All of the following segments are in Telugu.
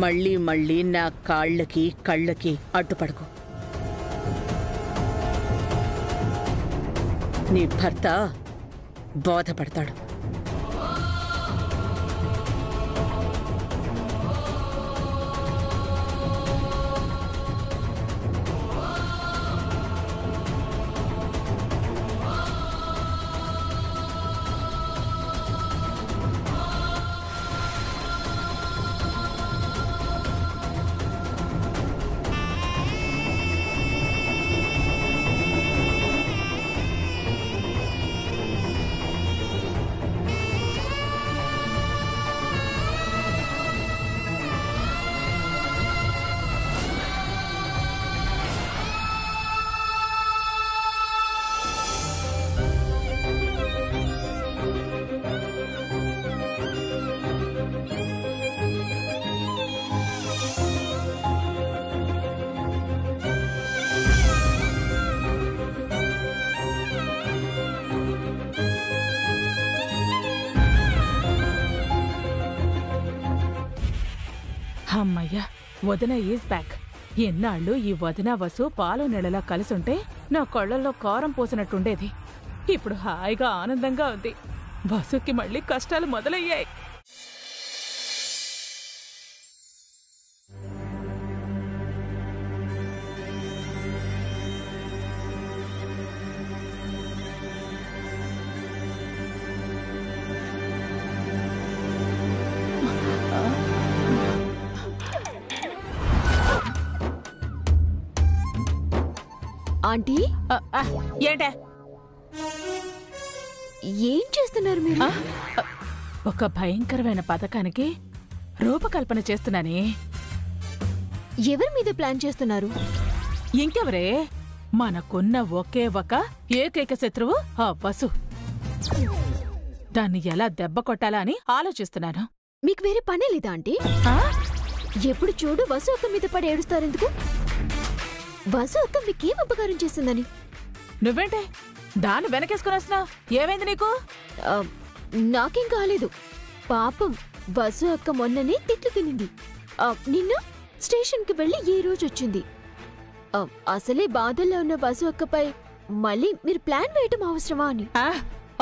మళ్ళీ మళ్ళీ నా కాళ్ళకి కళ్ళకి అడ్డుపడకు. నీ భర్త బాధపడతాడు. అమ్మయ్యా, వదిన ఈజ్ బ్యాక్. ఎన్నాళ్ళు ఈ వదిన వసు పాలు నెలలా కలిసుంటే నా కళ్ళల్లో కారం పోసినట్టుండేది. ఇప్పుడు హాయిగా ఆనందంగా ఉంది. వసుకి మళ్ళీ కష్టాలు మొదలయ్యాయి. ఆంటీ, ఏంటే ఏం చేస్తున్నారు మీరు? ఒక భయంకరమైన పథకానికి రూపకల్పన చేస్తున్నానే. ఎవరి మీద ప్లాన్ చేస్తున్నారు? ఇంకెవరే, మనకున్న ఒకే ఒక ఏకైక శత్రువు ఆ వసు. దాన్ని ఎలా దెబ్బ కొట్టాలా అని ఆలోచిస్తున్నాను. మీకు వేరే పనే లేదా ఆంటీ? ఎప్పుడు చూడు వసు అక్క మీద పడి ఏడుస్తారెందుకు? వసు అక్క మీకేం అపకారం చేసిందని? నువ్వేంటే దాన్ని వెనకేసుకుని వస్తున్నావు? ఏమైంది నీకు? నాకేం కాలేదు. పాపం వసు అక్క మొన్ననే తిట్లు తినింది. నిన్న స్టేషన్కి వెళ్లి ఈ రోజు వచ్చింది. అసలే బాధల్లో ఉన్న వసు అక్కపై మళ్ళీ మీరు ప్లాన్ వేయటం అవసరమా అని.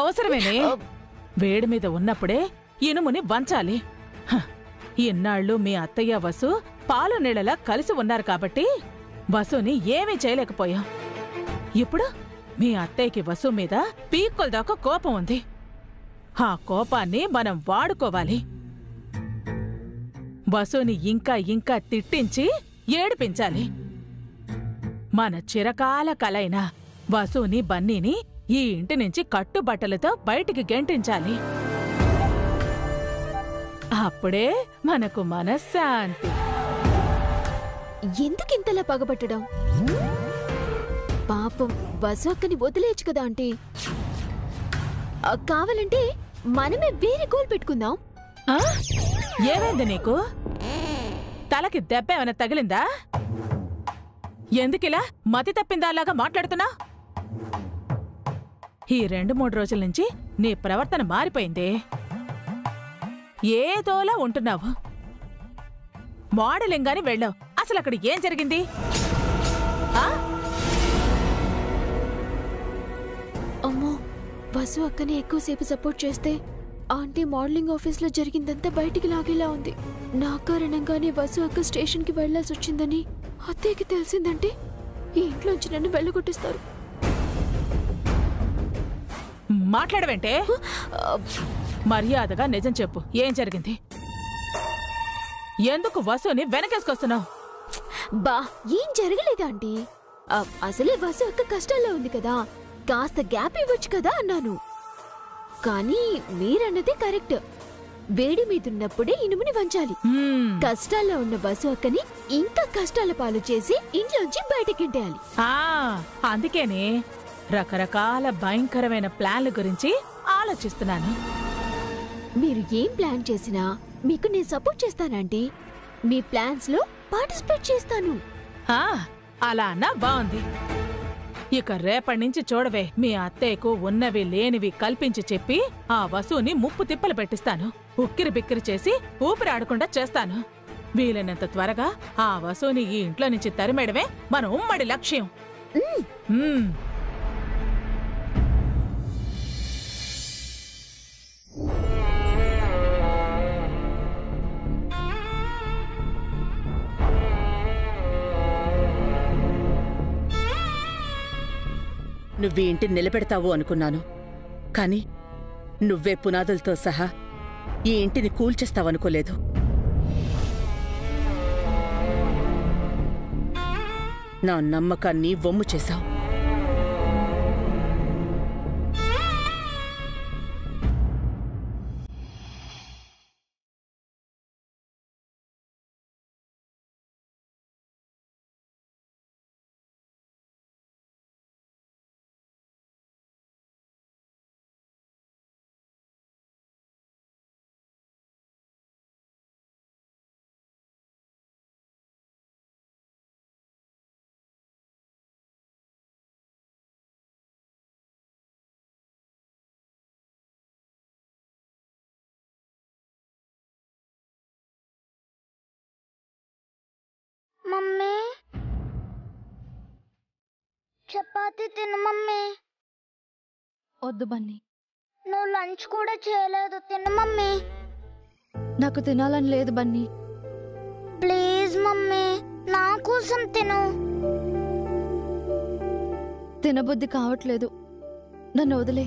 అవసరమేనే. వేడి మీద ఉన్నప్పుడే ఇనుముని వంచాలి. ఇన్నాళ్ళు మీ అత్తయ్య వసు పాలు నీళ్ళలా కలిసి ఉన్నారు కాబట్టి వసుని ఏమీ చేయలేకపోయాం. ఇప్పుడు మీ అత్తయ్యకి వసు మీద పీక్కుల దాకా కోపం ఉంది. ఆ కోపాన్ని మనం వాడుకోవాలి. వసుని ఇంకా ఇంకా తిట్టించి ఏడిపించాలి. మన చిరకాల కలైన వసుని బన్నీని ఈ ఇంటి నుంచి కట్టుబట్టలతో బయటికి గెంటించాలి. అప్పుడే మనకు మనశ్శాంతి. ఎందుకింతలా పగబట్టడం? పాపం వసు అక్కని వదిలేయచ్చు కదా ఆంటీ. కావాలంటే మనమే వేరే గోల్ పెట్టుకుందాం. ఏమైంది నీకు? తలకి దెబ్బ ఏమైనా తగిలిందా? ఎందుకిలా మతి తప్పిందాలాగా మాట్లాడుతున్నా? ఈ 2-3 రోజుల నుంచి నీ ప్రవర్తన మారిపోయింది. ఏదోలా ఉంటున్నావు. మోడలింగ్ గాని వెళ్ళావు. అసలు అక్కడ ఏం జరిగింది? అమ్మో, వసు అక్కని ఎక్కువసేపు సపోర్ట్ చేస్తే ఆంటీ మోడలింగ్ ఆఫీస్లో జరిగిందంతా బయటికి లాగేలా ఉంది. నా కారణంగానే వసు అక్క స్టేషన్కి వెళ్లాల్సి వచ్చిందని అత్తయ్యకి తెలిసిందంటే ఈ ఇంట్లోంచి నన్ను వెళ్ళగొట్టిస్తారు. మాట్లాడవేంటే? మర్యాదగా నిజం చెప్పు, ఏం జరిగింది? ఎందుకు వసుని వెనకేసుకొస్తున్నావు? బా, ఏం జరగలేదు ఆంటీ. అసలే వసు అక్క కష్టాల్లో ఉంది కదా, కాస్త గ్యాప్ ఇవ్వచ్చు కదా అన్నాను. కానీ మీరన్నదే కరెక్ట్. వేడి మీదున్నప్పుడే ఇనుముని వంచాలి. కష్టాల్లో ఉన్న వసు అక్కని ఇంకా కష్టాల పాలు చేసి ఇంట్లోంచి బయటకింటేయాలి. అందుకేనే రకరకాల భయంకరమైన ప్లాన్ల గురించి ఆలోచిస్తున్నాను. మీరు ఏం ప్లాన్ చేసినా మీకు నేను సపోర్ట్ చేస్తానంటీ. మీ ప్లాన్స్ లో పార్టిసిపేట్ చేస్తాను. అలా అన్నా బాగుంది. ఇక రేపటి నుంచి చూడవే, మీ అత్తయ్యకు ఉన్నవి లేనివి కల్పించి చెప్పి ఆ వసుని ముప్పు తిప్పలు పెట్టిస్తాను. ఉక్కిరి బిక్కిరి చేసి ఊపిరి ఆడకుండా చేస్తాను. వీలైనంత త్వరగా ఆ వసుని ఈ ఇంట్లో నుంచి తరిమేయడమే మన ఉమ్మడి లక్ష్యం. నువ్వీ ఇంటిని నిలబెడతావు అనుకున్నాను, కాని నువ్వే పునాదులతో సహా ఈ ఇంటిని కూల్చేస్తావనుకోలేదు. నా నమ్మకాన్ని వమ్ము చేశావు. మమ్మీ, చపాతీ తిను మమ్మీ. వద్దు బన్నీ, నువ్వు లంచ్ కూడా చేయలేదు, తిను మమ్మీ. నాకు తినాలని లేదు బన్నీ. ప్లీజ్ మమ్మీ, నా కోసం తిను. తినబుద్ధి కావట్లేదు, నన్ను వదిలే.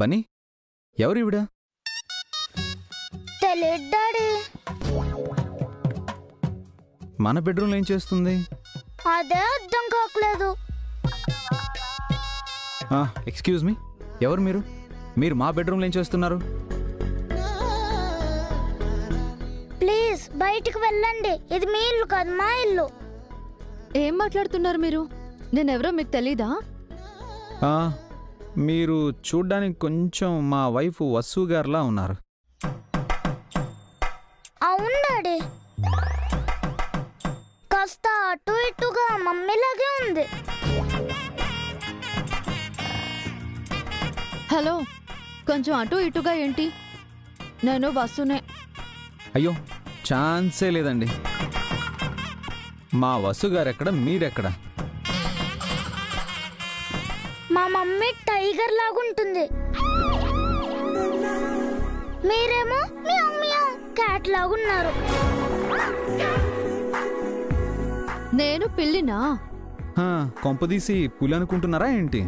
బన్నీ, ఎవరివిడ? తెలియదు డాడీ. మన బెడ్రూమ్లో ఏం చేస్తుంది? అదే అర్థం కావట్లేదు. ఎక్స్క్యూజ్ మీ, ఎవరు మీరు? మీరు మా బెడ్రూమ్లో ఏం చేస్తున్నారు? ప్లీజ్ బయటికి వెళ్ళండి, ఇది మీ ఇల్లు కాదు, మా ఇల్లు. ఏం మాట్లాడుతున్నారు మీరు? నేనెవరో మీకు తెలీదా? మీరు చూడ్డానికి కొంచెం మా వైఫ్ వసు గారిలా ఉన్నారు. అవును డాడీ, కాస్త అటు ఇటుగా మమ్మీలాగే ఉంది. హలో, కొంచెం అటు ఇటుగా ఏంటి? నేను వసునే. అయ్యో, ఛాన్సే లేదండి. మా వసు గారెక్కడ, మీరెక్కడ? మా మమ్మీ టైగర్ లాగుంటుంది, మీరేమో క్యాట్ లాగున్నారు. నేను పిల్లినా? కొంపదీసి పులి అనుకుంటున్నారా ఏంటి?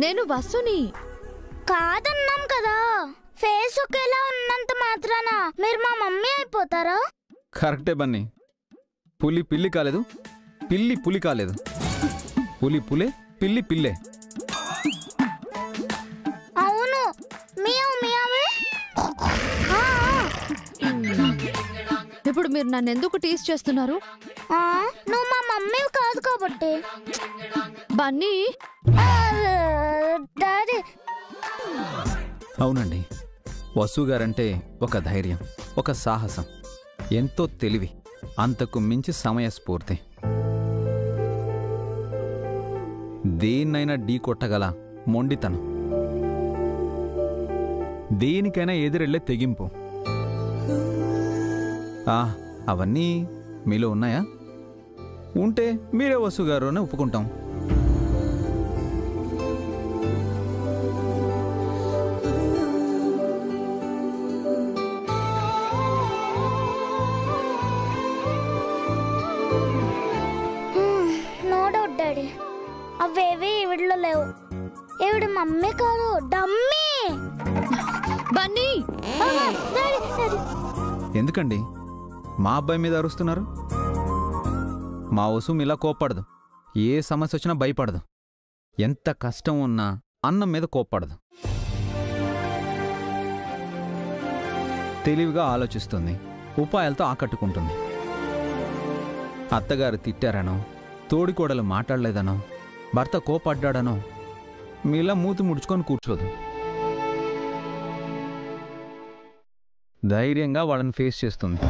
నేను వసుని. కాదన్నాం కదా, ఫేస్ ఒకేలా ఉన్నంత మాత్రాన మీరు మా మమ్మీ అయిపోతారా? కరెక్టే బన్నీ, పులి పిల్లి కాలేదు, పిల్లి పులి కాలేదు. పులి పులే, పిల్లి పిల్లే. అవును, మియావ్ మియావే. ఇప్పుడు మీరు నన్ను ఎందుకు టీజ్ చేస్తున్నారు? నువ్వు మా మమ్మీ కాదు కాబట్టి. బన్నీ, డాడీ. అవునండి, వసుగారంటే ఒక ధైర్యం, ఒక సాహసం, ఎంతో తెలివి, అంతకు మించి సమయస్ఫూర్తి. దేన్నైనా ఢీ కొట్టగల మొండితనం, దేనికైనా ఎదురెళ్లే తెగింపు. అవన్నీ మీలో ఉన్నాయా? ఉంటే మీరే వసుగారు అని ఒప్పుకుంటాం. నో డౌట్ డాడీ, అవేవి ఈవిడలో లేవు. ఈవిడ మమ్మీ కాదు, డమ్మీ. బన్నీ ఎందుకండి మా అబ్బాయి మీద అరుస్తున్నారు? మా వసు ఇలా కోప్పడదు, ఏ సమస్య వచ్చినా భయపడదు, ఎంత కష్టం ఉన్నా అన్నం మీద కోప్పడదు. తెలివిగా ఆలోచిస్తుంది, ఉపాయాలతో ఆకట్టుకుంటుంది. అత్తగారు తిట్టారనో, తోడికోడలు మాట్లాడలేదనో, భర్త కోపడ్డాడనో మీలా మూతి ముడుచుకొని కూర్చోదు. ధైర్యంగా వాళ్ళని ఫేస్ చేస్తుంది.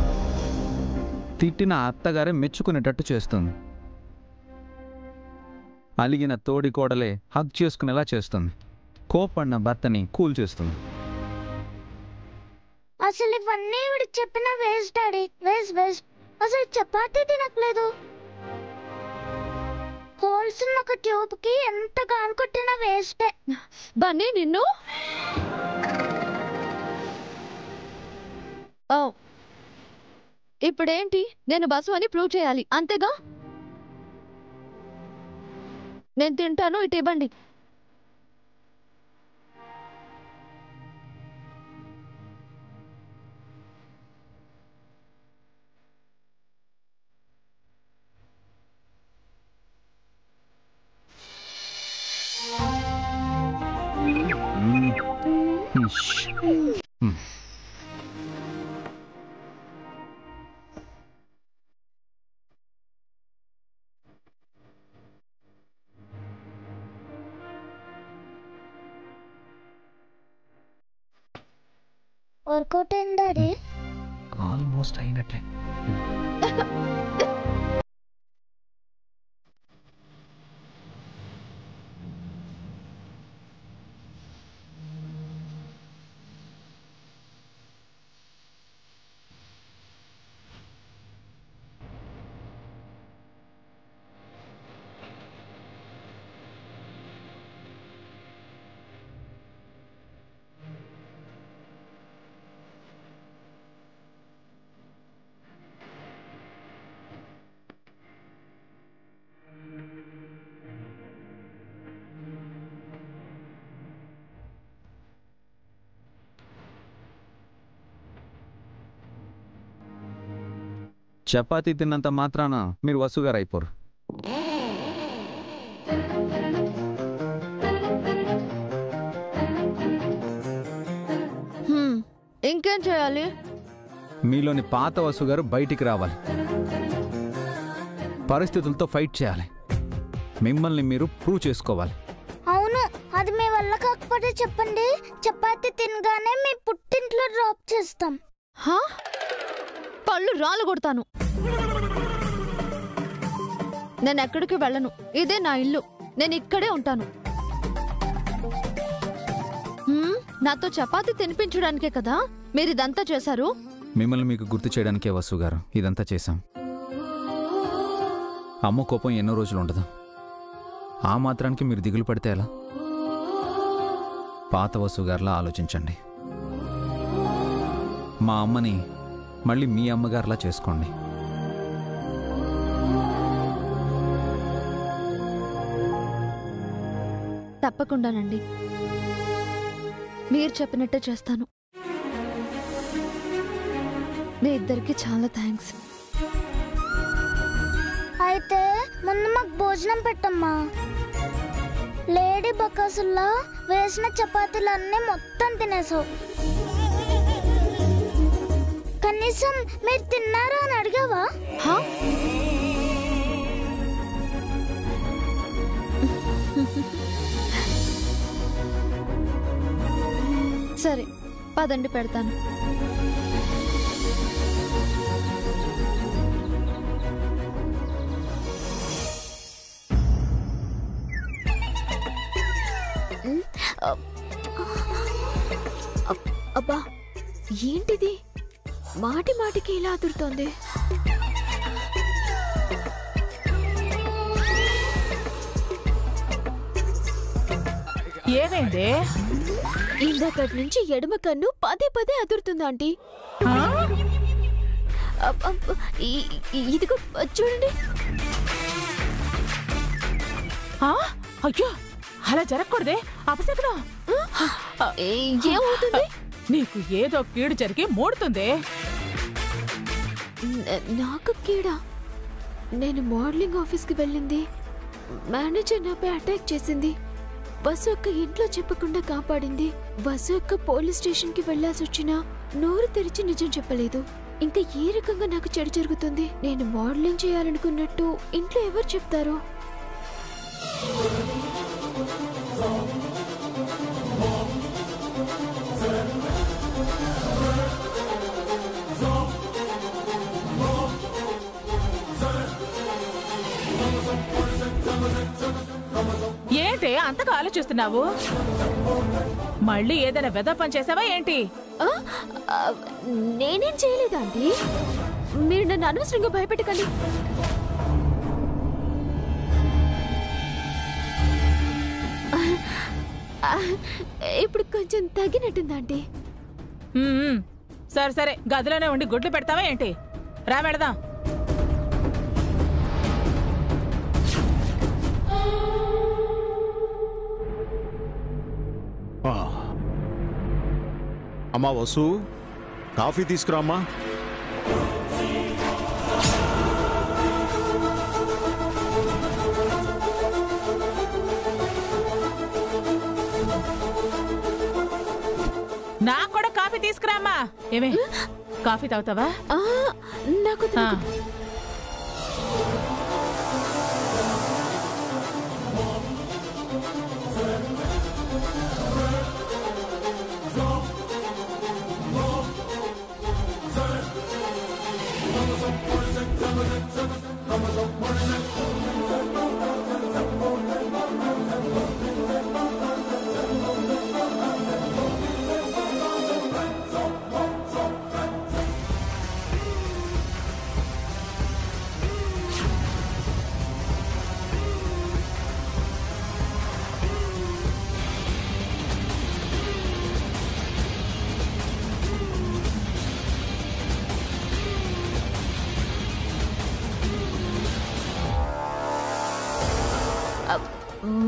తిట్టిన అత్తగారే మెచ్చుకునేటట్టు చేస్తుంది. అలిగిన తోడికోడలే హగ్ చేసుకునేలా చేస్తుంది. కోపడిన భర్తని కూల్ చేస్తుంది. అసలు ఇవన్నీ ఈవిడ చెప్పిన వేస్ట్ డాడీ, వేస్ట్. అసలు చపాతీ తినట్లేదు. హోల్స్ ఉన్న ఒక ట్యూబ్ కి ఎంత గాలి కొట్టినా వేస్టే. బన్నీ నిన్ను ఇప్పుడేంటి? నేను బస్సు అని ప్రూవ్ చేయాలి అంతేగా? నేను తింటాను, ఇటు ఇవ్వండి. వర్కౌట్ అయింది డాడీ. ఆల్మోస్ట్ అయినట్లే. చపాతీ తిన్నంత మాత్రాన మీరు వసుగారు అయిపోరు. ఇంకేం చేయాలి? మీలోని పాత వసుగారు బయటికి రావాలి. పరిస్థితులతో ఫైట్ చేయాలి. మిమ్మల్ని మీరు ప్రూవ్ చేసుకోవాలి. అవును, అది మీ వల్ల కాకపోతే చెప్పండి. చపాతీ తినగానే మీ పుట్టింట్లో డ్రాప్ చేస్తాం. పళ్ళు రాళ్ళు కొడతాను. నేను ఎక్కడికి వెళ్ళను. ఇదే నా ఇల్లు. నేను ఇక్కడే ఉంటాను. నాతో చపాతీ తినిపించడానికే కదా మీరు ఇదంతా చేశారు? మిమ్మల్ని మీకు గుర్తు చేయడానికే వసుగారు ఇదంతా చేశాం. అమ్మ కోపం ఎన్నో రోజులు ఉండదు. ఆ మాత్రానికి మీరు దిగులు పడితే ఎలా? పాత వసుగారులా ఆలోచించండి. మా అమ్మని మళ్ళీ మీ అమ్మగారులా చేసుకోండి. తప్పకుండానండి, మీరు చెప్పినట్టే చేస్తాను. మీ ఇద్దరికి చాలా థ్యాంక్స్. అయితే ముందు మాకు భోజనం పెట్టమ్మా. లేడీ బకాసుల్లా వేసిన చపాతీలన్నీ మొత్తం తినేసావు. కనీసం మీరు తిన్నారా అని అడిగావా? సరే, పదండి పెడతాను. అబ్బా ఏంటిది, మాటి మాటికి ఇలా అదురుతోంది. ఏమైంది? ఇందాకటి నుంచి ఎడమ కన్ను పదే పదే అదురుతుంది ఆంటీ. ఇదిగో చూడండి. అయ్యో అలా జరగకూడదే, అపశకునం. ఏమవుతుంది? నీకు ఏదో కీడు జరిగి మూడుతుంది. నాకు కీడా? నేను మోడలింగ్ ఆఫీస్కి వెళ్ళింది, మేనేజర్ నాపై అటాక్ చేసింది, వసు అక్క ఇంట్లో చెప్పకుండా కాపాడింది. వసు అక్క పోలీస్ స్టేషన్ కి వెళ్లాల్సి వచ్చినా నోరు తెరిచి నిజం చెప్పలేదు. ఇంకా ఏ రకంగా నాకు చెడు జరుగుతుంది? నేను మోడలింగ్ చేయాలనుకున్నట్టు ఇంట్లో ఎవరు చెప్తారో? ఏంటి అంతగా ఆలోచిస్తున్నావు? మళ్ళీ ఏదైనా వెద పని చేసావా ఏంటి? నేనేం చేయలేదా అండి, మీరు నన్ను అనవసరంగా భయపెట్టకండి. ఇప్పుడు కొంచెం తగ్గినట్టుందా అండి? సరే సరే, గదిలోనే ఉండి గుడ్లు పెడతావా ఏంటి? రా వెళదాం. అమ్మా వసు, కాఫీ తీసుకురామ్మా. నాకు కూడా కాఫీ తీసుకురామ్మా. ఏమే కాఫీ తాగుతావా? నాకు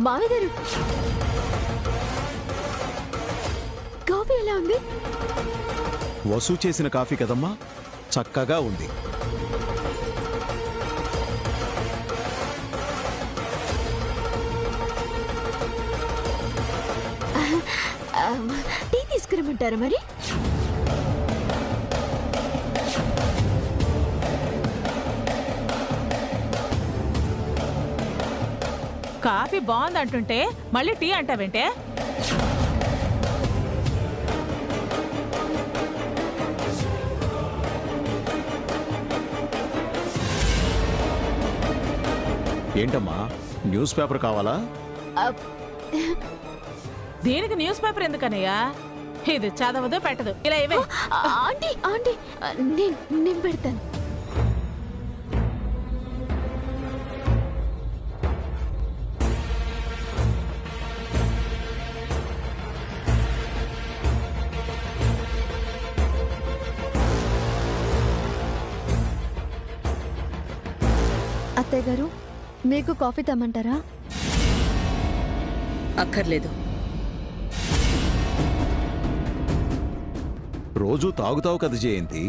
మామయ్య గారు, కాఫీ ఎలా ఉంది? వసు చేసిన కాఫీ కదమ్మా, చక్కగా ఉంది. టీ తీసుకురమ్మంటారా మరి? కాఫీ బాగుందంటుంటే మళ్ళీ టీ అంటావేంటే? ఏంటమ్మా, న్యూస్ పేపర్ కావాలా? దీనికి న్యూస్ పేపర్ ఎందుకనయ్యా? ఇది చదవదు పెట్టదు. ఇలా ఇవే. ఆంటీ ఆంటీ, నేను పెడతాను. అత్తయ్య గారు, మీకు కాఫీ తెమ్మంటారా? అక్కర్లేదు. రోజు తాగుతావు కదా జయంతి.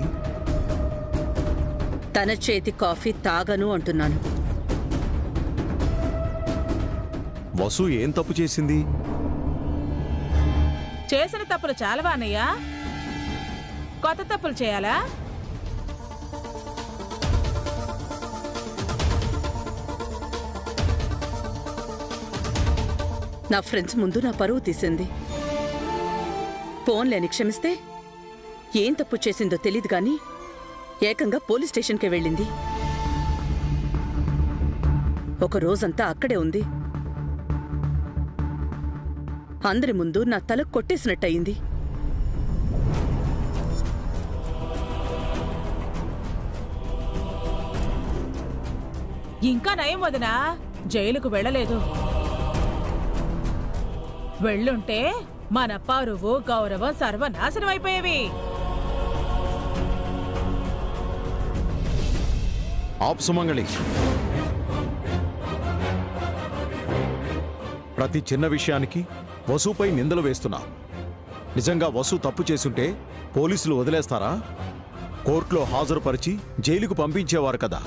తన చేతి కాఫీ తాగను అంటున్నాను. వసు ఏం తప్పు చేసింది? చేసిన తప్పులు చాలవా అన్నయ్యా? కొత్త తప్పులు చేయాలా? నా ఫ్రెండ్స్ ముందు నా పరువు తీసింది. ఫోన్లేని క్షమిస్తే ఏం తప్పు చేసిందో తెలీదు గాని ఏకంగా పోలీస్ స్టేషన్కే వెళ్ళింది. ఒక రోజంతా అక్కడే ఉంది. అందరి ముందు నా తల కొట్టేసినట్టయింది. ఇంకా నయం వదినా, జైలుకు వెళ్ళలేదు. వెళ్ళుంటే మన పరువు గౌరవం సర్వనాశనం అయిపోయేవి. ఆపు సుమంగళి. ప్రతి చిన్న విషయానికి వసుపై నిందలు వేస్తున్నా. నిజంగా వసు తప్పు చేసుంటే పోలీసులు వదిలేస్తారా? కోర్టులో హాజరుపరిచి జైలుకు పంపించేవారు కదా.